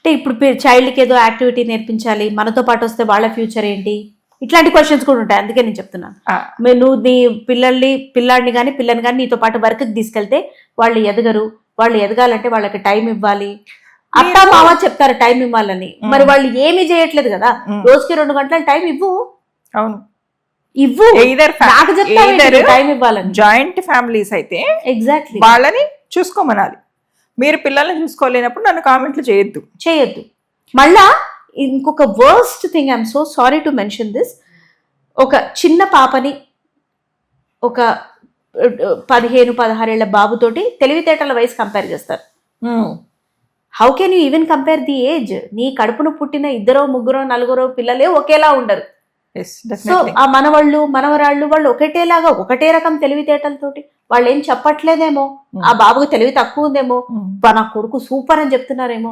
అంటే ఇప్పుడు చైల్డ్కి ఏదో యాక్టివిటీ నేర్పించాలి, మనతో పాటు వస్తే వాళ్ళ ఫ్యూచర్ ఏంటి, ఇట్లాంటి క్వశ్చన్స్ కూడా ఉంటాయి. అందుకే నేను చెప్తున్నాను, నువ్వు నీ పిల్లాడిని కానీ పిల్లని కానీ నీతో పాటు వర్క్కి తీసుకెళ్తే వాళ్ళు ఎదగరు. వాళ్ళు ఎదగాలంటే వాళ్ళకి టైం ఇవ్వాలి. అత్త మామ చెప్తారు టైం ఇవ్వాలని, మరి వాళ్ళు ఏమీ చేయట్లేదు కదా. రోజుకి 2 గంటల టైం ఇవ్వు. అవును, ఇవ్వు. నాకు చెప్తారు టైం ఇవ్వాలని. జాయింట్ ఫ్యామిలీస్ అయితే ఎగ్జాక్ట్లీ వాళ్ళని చూసుకోమనాలి. మీరు పిల్లల్ని చూసుకోలేనప్పుడు నన్ను కామెంట్లు చేయొద్దు. మళ్ళా ఇంకొక worst thing, I'm so sorry to mention this, ఒక చిన్న పాపని ఒక 15-16 ఏళ్ల బాబుతోటి తెలివితేటల వయసు కంపేర్ చేస్తారు. How can you even compare the age? నీ కడుపును పుట్టిన 2, 3, 4 పిల్లలే ఒకేలా ఉండరు. సో ఆ మనవాళ్ళు మనవరాళ్ళు వాళ్ళు ఒకటే రకం తెలివితేటలతోటి వాళ్ళు ఏం చెప్పట్లేదేమో, ఆ బాబుకి తెలివి తక్కువ ఉందేమో, నా కొడుకు సూపర్ అని చెప్తున్నారేమో,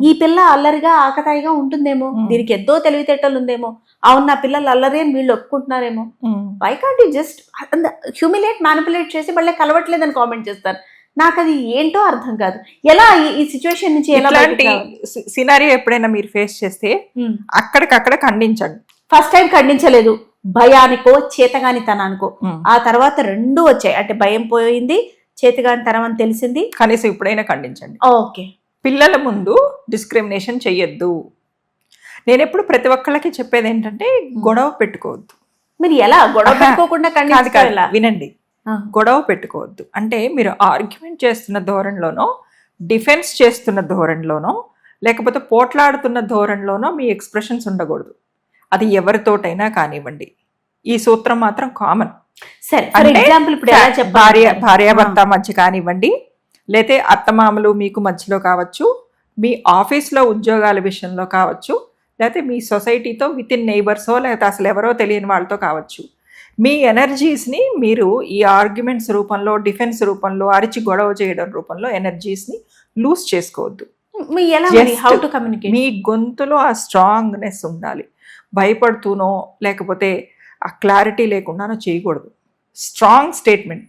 ఈ పిల్ల అల్లరిగా ఆకతాయిగా ఉంటుందేమో, దీనికి ఎంతో తెలివితేటలు ఉందేమో, అవును నా పిల్లలు అల్లరి అని వీళ్ళు ఒప్పుకుంటున్నారేమో. Why can't you just humiliate manipulate చేసి మళ్ళీ కలవట్లేదని కామెంట్ చేస్తారు? నాకు అది ఏంటో అర్థం కాదు. ఎలా ఈ సిచ్యువేషన్ నుంచి ఎలాంటి సినారియో ఎప్పుడైనా మీరు ఫేస్ చేస్తే అక్కడికక్కడ ఖండించండి. ఫస్ట్ టైం ఖండించలేదు, భయానికో చేతగానితనానికో. ఆ తర్వాత 2 వచ్చాయి. అంటే భయం పోయింది, చేతగానితనం అని తెలిసింది. కనీసం ఇప్పుడైనా ఖండించండి. ఓకే, పిల్లల ముందు డిస్క్రిమినేషన్ చెయ్యొద్దు. నేను ఎప్పుడు ప్రతి ఒక్కళ్ళకి చెప్పేది ఏంటంటే గొడవ పెట్టుకోవద్దు. మీరు ఎలా గొడవ పెట్టుకోకుండా ఖండించాలి? వినండి, గొడవ పెట్టుకోవద్దు అంటే మీరు ఆర్గ్యుమెంట్ చేస్తున్న ధోరణిలోనో, డిఫెన్స్ చేస్తున్న ధోరణిలోనో, లేకపోతే పోట్లాడుతున్న ధోరణిలోనో మీ ఎక్స్ప్రెషన్స్ ఉండకూడదు. అది ఎవరితోటైనా కానివ్వండి. ఈ సూత్రం మాత్రం కామన్. సరే, ఫర్ ఎగ్జాంపుల్ ఇప్పుడు భార్యాభర్త మధ్య కానివ్వండి, లేతే అత్తమామలు మీకు మధ్యలో కావచ్చు, మీ ఆఫీస్లో ఉద్యోగాల విషయంలో కావచ్చు, లేకపోతే మీ సొసైటీతో విత్ ఇన్ నైబర్సో లేకపోతే అసలు ఎవరో తెలియని వాళ్ళతో కావచ్చు. మీ ఎనర్జీస్ని మీరు ఈ ఆర్గ్యుమెంట్స్ రూపంలో, డిఫెన్స్ రూపంలో, అరిచి గొడవ చేయడం రూపంలో ఎనర్జీస్ని లూజ్ చేసుకోవద్దు. మీ గొంతులో ఆ స్ట్రాంగ్నెస్ ఉండాలి. భయపడుతూనో లేకపోతే ఆ క్లారిటీ లేకుండానో చేయకూడదు. Strong statement.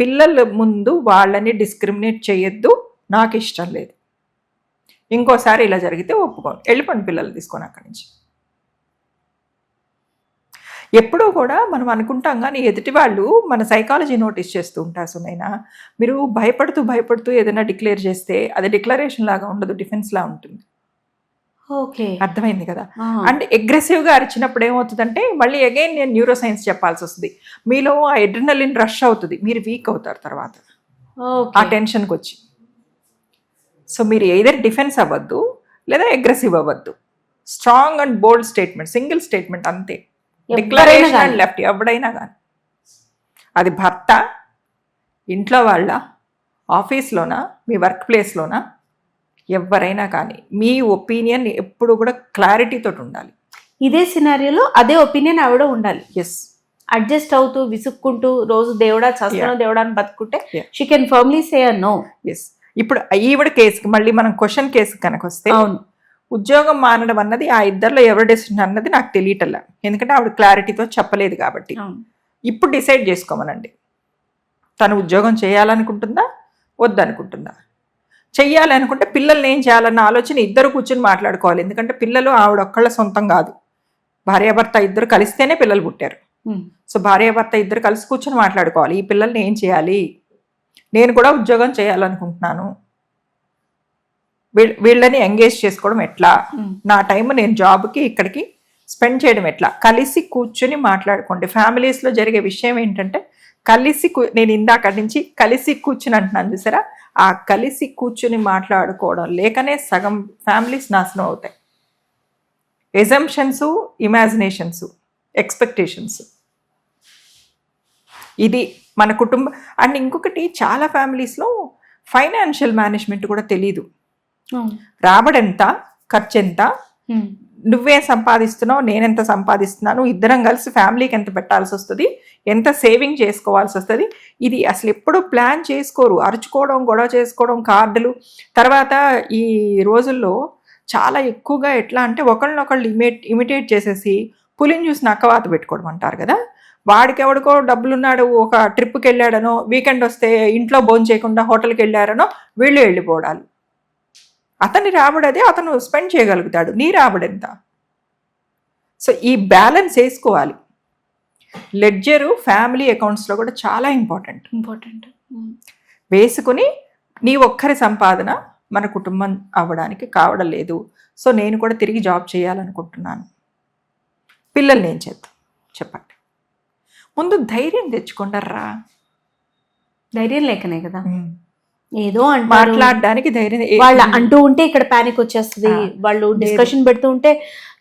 పిల్లల ముందు వాళ్ళని డిస్క్రిమినేట్ చేయొద్దు, నాకు ఇష్టం లేదు, ఇంకోసారి ఇలా జరిగితే ఒప్పుకోను, వెళ్ళిపోండి పిల్లలు తీసుకొని అక్కడి నుంచి. ఎప్పుడూ కూడా మనం అనుకుంటాం కానీ ఎదుటి వాళ్ళు మన సైకాలజీ నోటీస్ చేస్తూ ఉంటారు. సునైనా, మీరు భయపడుతూ ఏదైనా డిక్లేర్ చేస్తే అది డిక్లరేషన్ లాగా ఉండదు, డిఫెన్స్ లా ఉంటుంది. ఓకే, అర్థమైంది కదా. అంటే అగ్రెసివ్గా అరిచినప్పుడు ఏమవుతుందంటే మళ్ళీ అగైన్ నేను న్యూరో సైన్స్ చెప్పాల్సి వస్తుంది. మీలో ఆ అడ్రినలిన్ రష్ అవుతుంది, మీరు వీక్ అవుతారు తర్వాత ఆ టెన్షన్కి వచ్చి. సో మీరు ఎయిదర్ డిఫెన్స్ అవ్వద్దు లేదా అగ్రెసివ్ అవ్వద్దు. Strong and bold statement, single statement అంతే. డిక్లరేషన్ అండ్ లెఫ్ట్ ఎవడైనా కానీ, అది భర్త, ఇంట్లో వాళ్ళ, ఆఫీస్లోనా, మీ వర్క్ ప్లేస్లోనా, ఎవరైనా కానీ మీ ఒపీనియన్ ఎప్పుడు కూడా క్లారిటీతో ఉండాలి. ఇదే సినారియోలో అదే ఒపీనియన్ ఆవిడ ఉండాలి. ఎస్, అడ్జస్ట్ అవుతూ విసుక్కుంటూ రోజు దేవుడా చస్తున్నా దేవుడా అని బతుకుంటే she can firmly say no. Yes. ఇప్పుడు ఈవిడ కేసుకి మళ్ళీ మనం క్వశ్చన్ కేసు కనుక వస్తే, అవును, ఉద్యోగం మానడం అన్నది ఆ ఇద్దరిలో ఎవరి డెసిషన్ అన్నది నాకు తెలియటల్లా, ఎందుకంటే ఆవిడ క్లారిటీతో చెప్పలేదు కాబట్టి. ఇప్పుడు డిసైడ్ చేసుకోమనండి, తను ఉద్యోగం చేయాలనుకుంటుందా వద్దనుకుంటుందా. చెయ్యాలి అనుకుంటే పిల్లల్ని ఏం చేయాలన్న ఆలోచన ఇద్దరు కూర్చొని మాట్లాడుకోవాలి. ఎందుకంటే పిల్లలు ఆవిడ ఒక్కళ్ళ సొంతం కాదు, భార్యాభర్త ఇద్దరు కలిస్తేనే పిల్లలు పుట్టారు. సో భార్యాభర్త ఇద్దరు కలిసి కూర్చొని మాట్లాడుకోవాలి, ఈ పిల్లల్ని ఏం చేయాలి, నేను కూడా ఉద్యోగం చేయాలనుకుంటున్నాను, వీళ్ళని ఎంగేజ్ చేసుకోవడం ఎట్లా, నా టైం నేను జాబ్కి ఇక్కడికి స్పెండ్ చేయడం ఎట్లా, కలిసి కూర్చుని మాట్లాడుకోండి. ఫ్యామిలీస్లో జరిగే విషయం ఏంటంటే నేను ఇందాకటి నుంచి కలిసి కూర్చుని అంటున్నాను చూసారా, ఆ కలిసి కూర్చుని మాట్లాడుకోవడం లేకనే సగం ఫ్యామిలీస్ నాశనం అవుతాయి. ఎజంప్షన్స్, ఇమాజినేషన్స్, ఎక్స్పెక్టేషన్స్, ఇది మన కుటుంబం. అండ్ ఇంకొకటి, చాలా ఫ్యామిలీస్లో ఫైనాన్షియల్ మేనేజ్మెంట్ కూడా తెలీదు. రాబడి ఎంత, ఖర్చు ఎంత, నువ్వేం సంపాదిస్తున్నావు, నేనెంత సంపాదిస్తున్నాను, ఇద్దరం కలిసి ఫ్యామిలీకి ఎంత పెట్టాల్సి వస్తుంది, ఎంత సేవింగ్ చేసుకోవాల్సి వస్తుంది, ఇది అసలు ఎప్పుడూ ప్లాన్ చేసుకోరు. అరుచుకోవడం, గొడవ చేసుకోవడం, కార్డులు. తర్వాత ఈ రోజుల్లో చాలా ఎక్కువగా ఎట్లా అంటే ఒకళ్ళనొకళ్ళు ఇమిటేట్ చేసేసి పులిని చూసి నక్కవాత పెట్టుకోవడం అంటారు కదా. వాడికి ఎవడికో డబ్బులున్నాడు, ఒక ట్రిప్కి వెళ్ళాడనో, వీకెండ్ వస్తే ఇంట్లో భోజనం చేయకుండా హోటల్కి వెళ్ళారనో వీళ్ళు వెళ్ళిపోవడాలు. అతని రాబడి అదే, అతను స్పెండ్ చేయగలుగుతాడు. నీ రాబడి ఎంత? సో ఈ బ్యాలెన్స్ వేసుకోవాలి. లెడ్జరు ఫ్యామిలీ అకౌంట్స్లో కూడా చాలా ఇంపార్టెంట్. వేసుకుని నీ ఒక్కరి సంపాదన మన కుటుంబం అవ్వడానికి కావడం లేదు. సో నేను కూడా తిరిగి జాబ్ చేయాలనుకుంటున్నాను. పిల్లల్ని ఏం చేద్దాం చెప్పండి. ముందు ధైర్యం తెచ్చుకుంటారా. ధైర్యం లేకనే కదా ఏదో మాట్లాడడానికి ధైర్యం. వాళ్ళు అంటూ ఉంటే ఇక్కడ పానిక్ వచ్చేస్తుంది, వాళ్ళు డిస్కషన్ పెడుతూ ఉంటే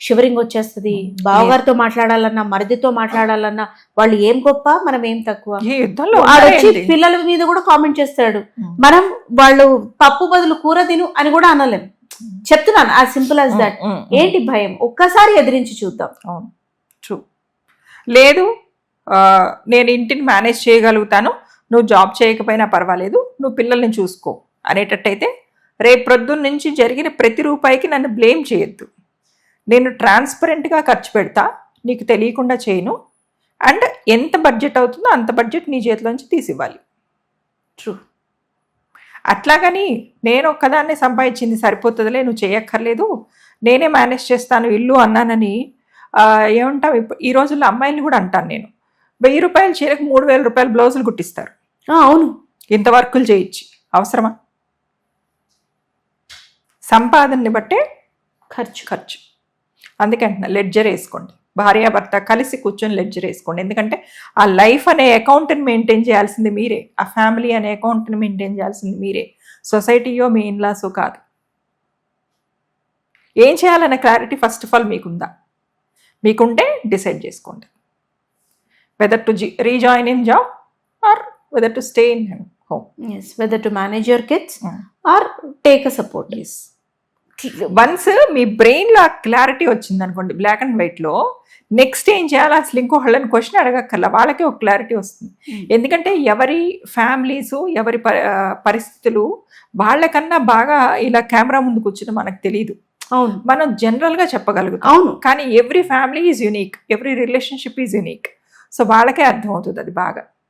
షివరింగ్ వచ్చేస్తుంది. బావగారితో మాట్లాడాలన్నా, మరిదితో మాట్లాడాలన్నా వాళ్ళు ఏం గొప్ప, మనం ఏం తక్కువ. వచ్చి పిల్లల మీద కూడా కామెంట్ చేస్తాడు. మనం వాళ్ళు పప్పు బదులు కూర తిను అని కూడా అనలేం. చెప్తున్నాను, యాజ్ సింపుల్ యాజ్ దట్. ఏంటి భయం? ఒక్కసారి ఎదిరించి చూద్దాం. ట్రూ. లేదు నేను ఇంటిని మేనేజ్ చేయగలుగుతాను, నువ్వు జాబ్ చేయకపోయినా పర్వాలేదు, నువ్వు పిల్లల్ని చూసుకో అనేటట్టయితే రేపు ప్రొద్దున్న నుంచి జరిగిన ప్రతి రూపాయికి నన్ను బ్లేమ్ చేయొద్దు. నేను ట్రాన్స్పరెంట్గా ఖర్చు పెడతా, నీకు తెలియకుండా చేయను. అండ్ ఎంత బడ్జెట్ అవుతుందో అంత బడ్జెట్ నీ చేతిలోంచి తీసివ్వాలి. ట్రూ. అట్లాగని నేను ఒక్కదాన్నే సంపాదించింది సరిపోతుందిలే, నువ్వు చేయక్కర్లేదు, నేనే మేనేజ్ చేస్తాను ఇల్లు అన్నానని ఏమంటావు? ఈ రోజుల్లో అమ్మాయిల్ని కూడా అంటాను నేను, 1000 రూపాయల చీరకు 3000 రూపాయల బ్లౌజులు కుట్టిస్తారు. అవును, ఇంత వర్కులు చేయించి అవసరమా? సంపాదనని బట్టే ఖర్చు. అందుకంటున్నా లెడ్జర్ వేసుకోండి. భార్యాభర్త కలిసి కూర్చొని లెడ్జర్ వేసుకోండి. ఎందుకంటే ఆ లైఫ్ అనే అకౌంట్ని మెయింటైన్ చేయాల్సింది మీరే, ఆ ఫ్యామిలీ అనే అకౌంట్ని మెయింటైన్ చేయాల్సింది మీరే, సొసైటీయో మీ ఇన్లాసో కాదు. ఏం చేయాలనే క్లారిటీ ఫస్ట్ ఆఫ్ ఆల్ మీకుందా? మీకుంటే డిసైడ్ చేసుకోండి whether to rejoin in job or whether to stay in home. Yes, whether to manage your kids or take a support. Yes. Once మీ బ్రెయిన్లో ఆ క్లారిటీ వచ్చింది అనుకోండి, బ్లాక్ అండ్ వైట్లో, next ఏం చేయాలి అసలు ఇంకో వాళ్ళని క్వశ్చన్ అడగక్కర్లా, వాళ్ళకే ఒక క్లారిటీ వస్తుంది. ఎందుకంటే ఎవరి ఫ్యామిలీసు, ఎవరి పరిస్థితులు వాళ్ళకన్నా బాగా ఇలా కెమెరా ముందు కూర్చుని మనకు తెలియదు. అవును, మనం జనరల్గా చెప్పగలుగుతాం. అవును, కానీ every family is unique, every relationship is unique. So వాళ్ళకే అర్థమవుతుంది అది బాగా.